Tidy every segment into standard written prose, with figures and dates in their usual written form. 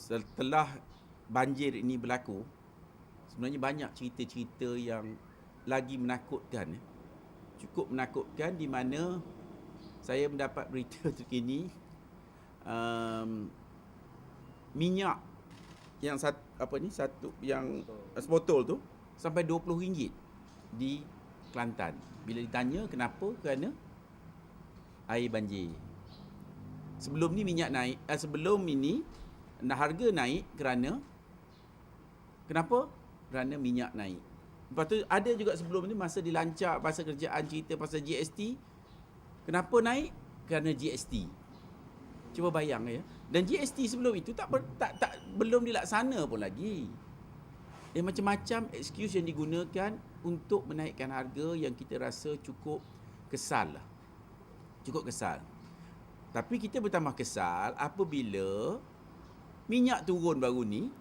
setelah banjir ini berlaku, sebenarnya banyak cerita-cerita yang lagi menakutkan. Cukup menakutkan di mana saya mendapat berita terkini minyak yang satu yang sebotol tu sampai RM20 di Kelantan. Bila ditanya kenapa, kerana air banjir. Sebelum ni minyak naik, sebelum ini harga naik kerana kenapa? Kerana minyak naik. Lepas tu ada juga sebelum ni masa dilancar pasal kerjaan cerita pasal GST. Kenapa naik? Kerana GST. Cuba bayang ya. Dan GST sebelum itu belum dilaksana pun lagi. Macam-macam excuse yang digunakan untuk menaikkan harga yang kita rasa cukup kesal lah. Cukup kesal. Tapi kita bertambah kesal apabila minyak turun baru ni,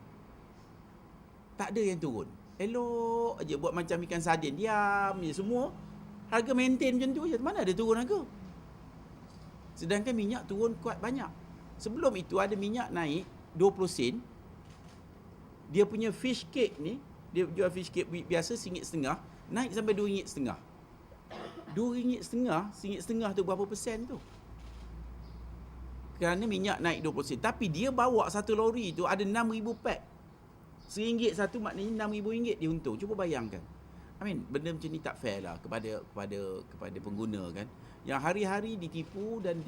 tak ada yang turun. Elok aja buat macam ikan sardin, diam je semua. Harga maintain macam tu je, mana ada turun harga. Sedangkan minyak turun kuat banyak. Sebelum itu ada minyak naik 20 sen. Dia punya fish cake ni, dia jual fish cake biasa RM1.50, naik sampai RM2.50. RM2.50, RM1.50 tu berapa persen tu? Kerana minyak naik 20 sen. Tapi dia bawa satu lori tu ada 6,000 pack. RM1 satu maknanya RM6,000 dia untung. Cuba bayangkan. Benda macam ni tak fair lah kepada pengguna kan. Yang hari-hari ditipu dan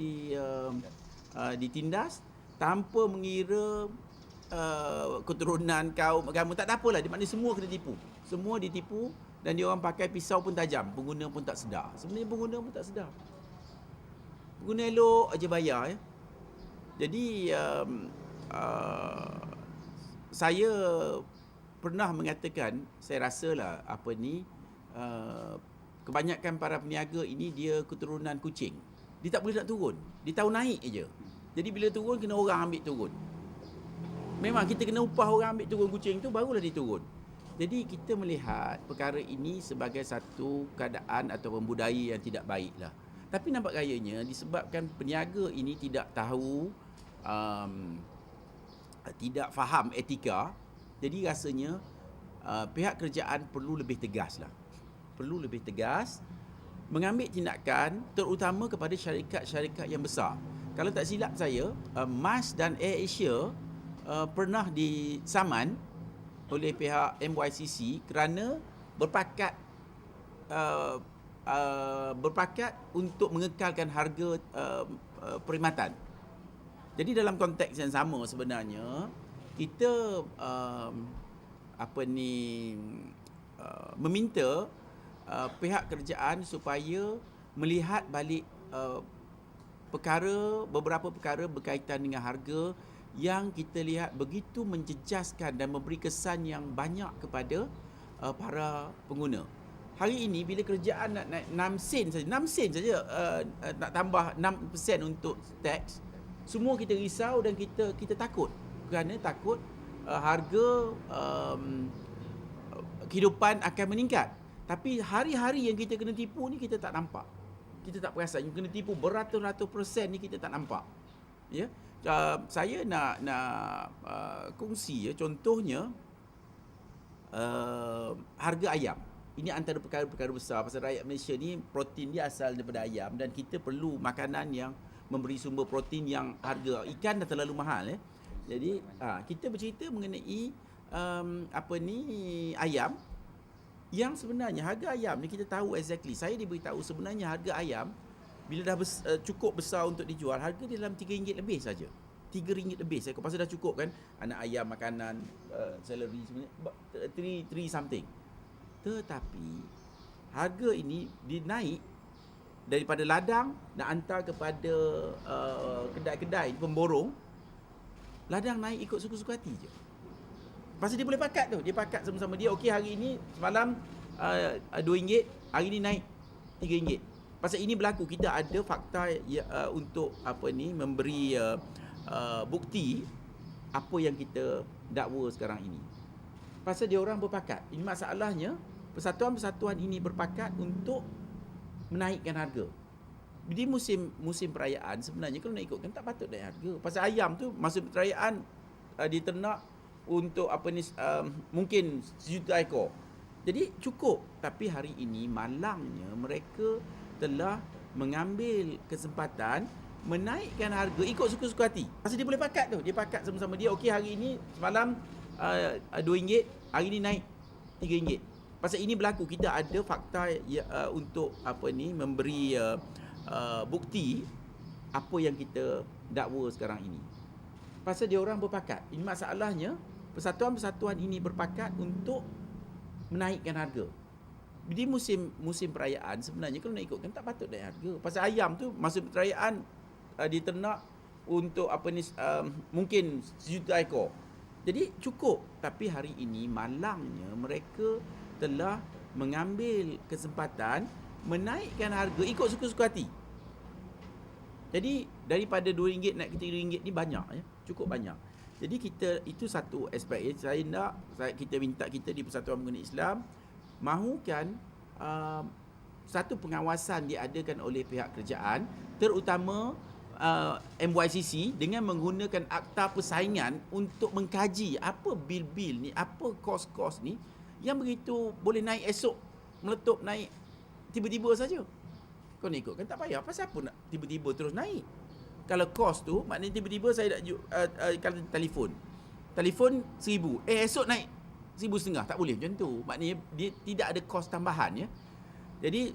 ditindas tanpa mengira keturunan kaum agama, tak ada apalah, maknanya semua kena tipu. Semua ditipu dan dia orang pakai pisau pun tajam, pengguna pun tak sedar. Sebenarnya pengguna pun tak sedar. Pengguna elok aja bayar ya. Jadi saya pernah mengatakan, saya rasalah kebanyakan para peniaga ini dia keturunan kucing. Dia tak boleh nak turun. Dia tahu naik je. Jadi bila turun kena orang ambil turun. Memang kita kena upah orang ambil turun kucing tu, barulah dia turun. Jadi kita melihat perkara ini sebagai satu keadaan atau budaya yang tidak baik lah. Tapi nampak gayanya disebabkan peniaga ini tidak tahu, tidak faham etika. Jadi rasanya pihak kerajaan perlu lebih tegas lah. Perlu lebih tegas mengambil tindakan terutama kepada syarikat-syarikat yang besar. Kalau tak silap saya, MAS dan AirAsia pernah disaman oleh pihak MYCC kerana berpakat untuk mengekalkan harga perkhidmatan. Jadi dalam konteks yang sama sebenarnya kita meminta pihak kerajaan supaya melihat balik beberapa perkara berkaitan dengan harga yang kita lihat begitu menjejaskan dan memberi kesan yang banyak kepada para pengguna. Hari ini bila kerajaan nak naik 6 sen saja nak tambah 6% untuk tax, semua kita risau dan kita takut kerana takut harga kehidupan akan meningkat. Tapi hari-hari yang kita kena tipu ni kita tak nampak. Kita tak perasan. Yang kena tipu beratus-ratus persen ni kita tak nampak. Ya. Saya nak kongsi ya, contohnya harga ayam. Ini antara perkara-perkara besar pasal rakyat Malaysia ni protein dia asal daripada ayam dan kita perlu makanan yang memberi sumber protein yang harga ikan dah terlalu mahal ya. Jadi kita bercerita mengenai ayam yang sebenarnya harga ayam ni kita tahu exactly. Saya diberitahu sebenarnya harga ayam bila dah cukup besar untuk dijual, harga dia dalam RM3 lebih saja. RM3 lebih. Saya pasal dah cukup kan, anak ayam, makanan, salary sebenarnya 3 something. Tetapi harga ini dinaik daripada ladang nak hantar kepada kedai-kedai pemborong. Ladang naik ikut suka-suka hati je. Pasal dia boleh pakat tu. Dia pakat sama-sama dia. Okey, hari ini semalam RM2, hari ini naik RM3. Pasal ini berlaku, kita ada fakta untuk memberi bukti apa yang kita dakwa sekarang ini. Pasal dia orang berpakat. Ini masalahnya, persatuan-persatuan ini berpakat untuk menaikkan harga. Di musim perayaan sebenarnya kalau nak ikutkan tak patut naik harga. Pasal ayam tu masa perayaan diternak untuk mungkin 1 juta ekor. Jadi cukup. Tapi hari ini malangnya mereka telah mengambil kesempatan menaikkan harga ikut suka-suka hati. Pasal dia boleh pakat tu. Dia pakat sama-sama dia. Okey, hari ini semalam RM2, hari ini naik RM3. Pasal ini berlaku, kita ada fakta untuk memberi bukti apa yang kita dakwa sekarang ini. Pasal dia orang berpakat. Ini masalahnya, persatuan-persatuan ini berpakat untuk menaikkan harga. Di musim perayaan sebenarnya kalau nak ikutkan tak patut naik harga. Pasal ayam tu masa perayaan diternak untuk mungkin 1 juta ekor. Jadi cukup. Tapi hari ini malangnya mereka telah mengambil kesempatan menaikkan harga ikut suka-suka hati. Jadi daripada RM2 naik ke RM3 ni banyak ya, cukup banyak. Jadi itu satu aspek. Kita minta kita di Persatuan Pengguna Islam mahukan satu pengawasan diadakan oleh pihak kerajaan, terutama MYCC dengan menggunakan akta persaingan untuk mengkaji apa bil-bil ni, apa kos-kos ni yang begitu boleh naik esok, meletup naik tiba-tiba saja. Kau nak ikut kan tak payah. Pasal apa nak tiba-tiba terus naik? Kalau kos tu maknanya tiba-tiba saya nak kalau telefon RM1,000, esok naik RM1,500, tak boleh macam tu. Maknanya dia tidak ada kos tambahan ya. Jadi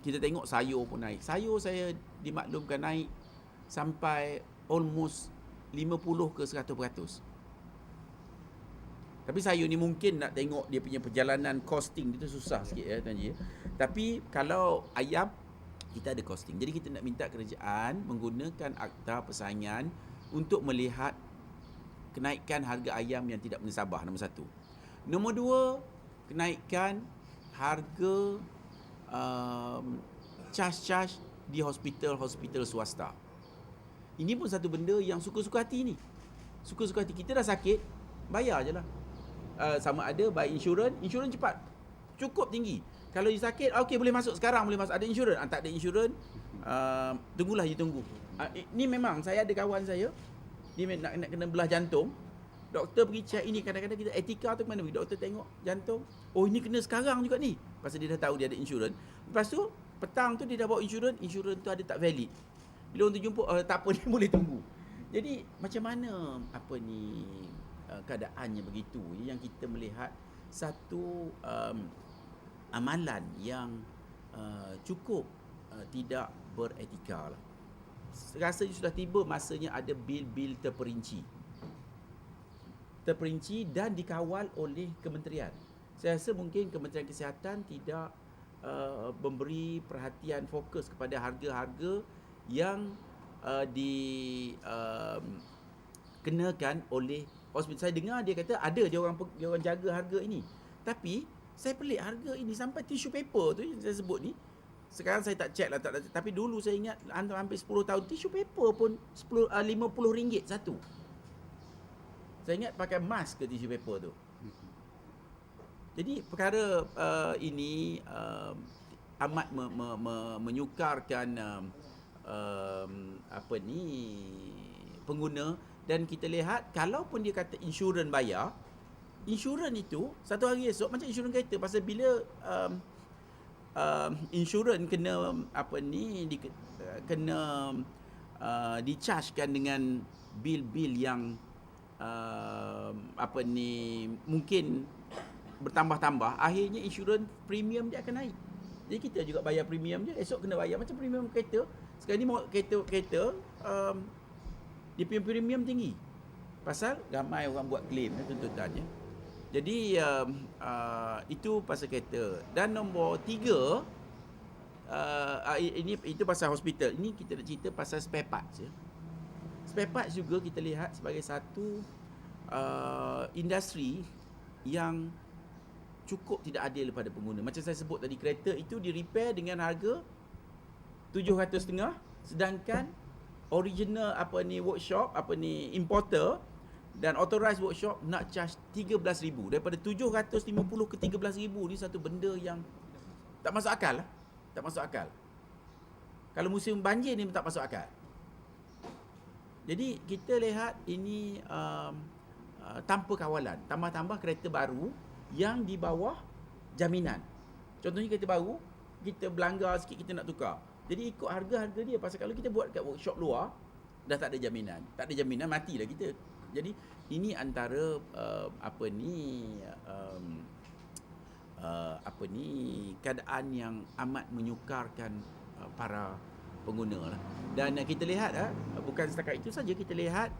kita tengok sayur pun naik. Sayur saya dimaklumkan naik sampai almost 50 ke 100%. Tapi sayur ni mungkin nak tengok dia punya perjalanan costing dia tu susah sikit ya Tuan Haji. Tapi kalau ayam kita ada costing. Jadi kita nak minta kerajaan menggunakan akta persaingan untuk melihat kenaikan harga ayam yang tidak mengesabah, nombor satu. Nombor dua, kenaikan harga charge di hospital swasta. Ini pun satu benda yang suka-suka hati ni. Suka-suka hati. Kita dah sakit, bayar je lah. Sama ada buy insurans cepat, cukup tinggi. Kalau you sakit, okey boleh masuk sekarang, boleh masuk. Ada insurans? Tak ada insurans, tunggulah you tunggu. Ni memang saya ada kawan saya, dia nak kena belah jantung. Doktor pergi check ini, kadang-kadang kita etika tu ke mana pergi. Doktor tengok jantung, oh ini kena sekarang juga ni. Pasal dia dah tahu dia ada insurans. Lepas tu, petang tu dia dah bawa insurans tu ada tak valid. Bila orang tu jumpa, tak apa, dia boleh tunggu. Jadi macam mana keadaannya begitu, yang kita melihat satu amalan yang cukup tidak beretika lah. Rasanya sudah tiba masanya ada bil-bil terperinci dan dikawal oleh kementerian. Saya rasa mungkin Kementerian Kesihatan tidak memberi perhatian fokus kepada harga-harga yang dikenakan oleh hospital. Saya dengar dia kata ada dia orang jaga harga ini. Tapi saya pelik harga ini sampai tissue paper tu yang saya sebut ni. Sekarang saya tak check lah, tapi dulu saya ingat hampir 10 tahun tissue paper pun RM50 satu. Saya ingat pakai mask ke tissue paper tu. Jadi perkara ini amat menyukarkan pengguna. Dan kita lihat, kalaupun dia kata insurans bayar, insurans itu satu hari esok macam insurans kereta. Pasal bila insurans kena kena dichargekan dengan bil-bil yang mungkin bertambah-tambah, akhirnya insurans premium dia akan naik. Jadi kita juga bayar premium je, esok kena bayar macam premium kereta. Sekarang ni kereta dia punya premium tinggi. Pasal ramai orang buat claim tuntutannya. Jadi itu pasal kereta. Dan nombor 3 itu pasal hospital. Ini kita nak cerita pasal spare parts ya. Spare parts juga kita lihat sebagai satu industri yang cukup tidak adil pada pengguna. Macam saya sebut tadi, kereta itu di repair dengan harga $750, sedangkan original workshop importer dan authorized workshop nak charge $13,000. Daripada 750 ke 13,000 ni satu benda yang tak masuk akal lah. Tak masuk akal. Kalau musim banjir ni tak masuk akal. Jadi kita lihat ini tanpa kawalan, tambah-tambah kereta baru yang di bawah jaminan. Contohnya kereta baru, kita belanggar sikit kita nak tukar. Jadi ikut harga-harga dia. Pasal kalau kita buat kat workshop luar, dah tak ada jaminan. Tak ada jaminan, matilah kita. Jadi ini antara keadaan yang amat menyukarkan para pengguna lah. Dan kita lihat bukan setakat itu saja, kita lihat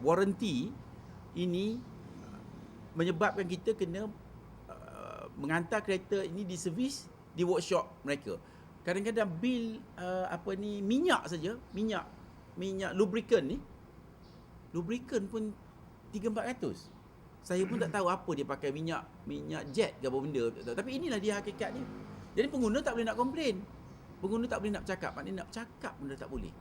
waranti ini menyebabkan kita kena menghantar kereta ini di servis di workshop mereka. Kadang-kadang bil minyak saja, minyak lubricant pun 300-400. Saya pun tak tahu apa dia pakai, minyak jet ke apa benda, tak tahu. Tapi inilah dia hakikat dia. Jadi pengguna tak boleh nak komplain. Pengguna tak boleh nak bercakap, maknanya nak bercakap pun dah tak boleh.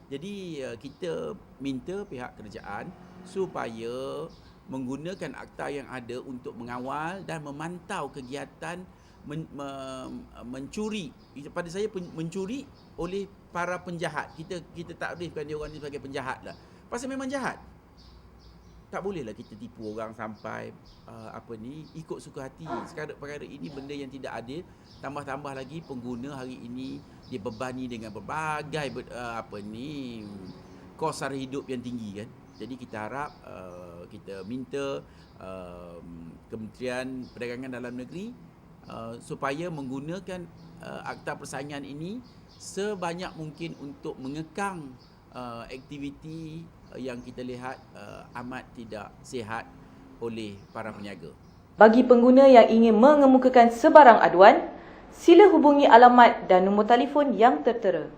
Jadi kita minta pihak kerajaan supaya menggunakan akta yang ada untuk mengawal dan memantau kegiatan mencuri. Pada saya mencuri oleh para penjahat. Kita takrifkan dia orang ni sebagai penjahat lah. Pasal memang jahat. Tak bolehlah kita tipu orang sampai ikut suka hati. Sekarang perkara ini benda yang tidak adil. Tambah-tambah lagi pengguna hari ini dibebani dengan berbagai kos sara hidup yang tinggi kan. Jadi kita harap kita minta Kementerian Perdagangan Dalam Negeri supaya menggunakan akta persaingan ini sebanyak mungkin untuk mengekang aktiviti yang kita lihat amat tidak sihat oleh para peniaga. Bagi pengguna yang ingin mengemukakan sebarang aduan, sila hubungi alamat dan nombor telefon yang tertera.